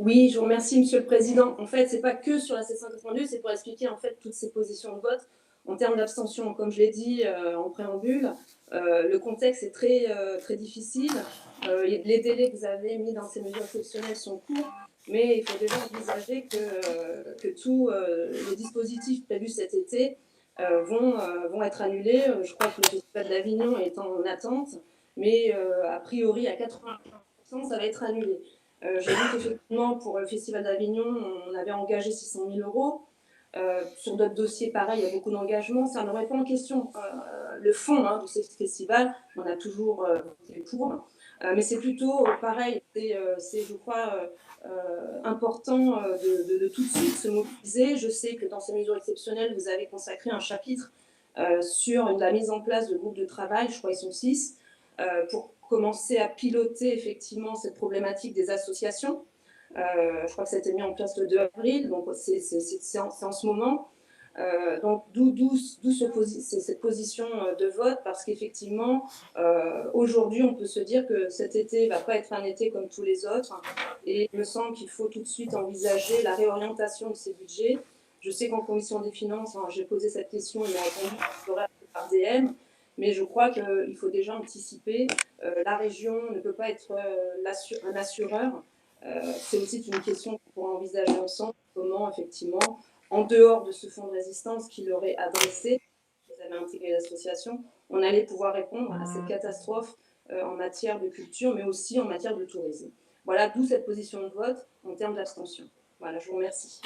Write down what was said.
Oui, je vous remercie, Monsieur le Président. En fait, c'est pas que sur la 782, c'est pour expliquer en fait toutes ces positions de vote. En termes d'abstention, comme je l'ai dit en préambule, le contexte est très difficile. Les délais que vous avez mis dans ces mesures exceptionnelles sont courts, mais il faut déjà envisager que tous les dispositifs prévus cet été vont être annulés. Je crois que le Festival d'Avignon est en attente, mais a priori à 80%, ça va être annulé. J'ai vu qu'effectivement, pour le Festival d'Avignon, on avait engagé 600 000 euros. Sur d'autres dossiers, pareil, il y a beaucoup d'engagements. Ça ne remet pas en question le fond de ce festival. On a toujours voté pour. Mais c'est plutôt pareil. C'est, je crois, important de tout de suite se mobiliser. Je sais que dans ces mesures exceptionnelles, vous avez consacré un chapitre sur la mise en place de groupes de travail, je crois qu'ils sont 6, pour commencer à piloter effectivement cette problématique des associations. Je crois que ça a été mis en place le 2 avril, donc c'est en ce moment. Donc d'où cette position de vote, parce qu'effectivement, aujourd'hui, on peut se dire que cet été ne va pas être un été comme tous les autres, et il me semble qu'il faut tout de suite envisager la réorientation de ces budgets. Je sais qu'en commission des finances, j'ai posé cette question, il m'a répondu par DM, mais je crois qu'il faut déjà anticiper. La région ne peut pas être un assureur. C'est aussi une question qu'on pourra envisager ensemble, comment effectivement, en dehors de ce fonds de résistance qui leur est adressé, vous avez intégré l'association, on allait pouvoir répondre à cette catastrophe en matière de culture, mais aussi en matière de tourisme. Voilà, d'où cette position de vote en termes d'abstention. Voilà, je vous remercie.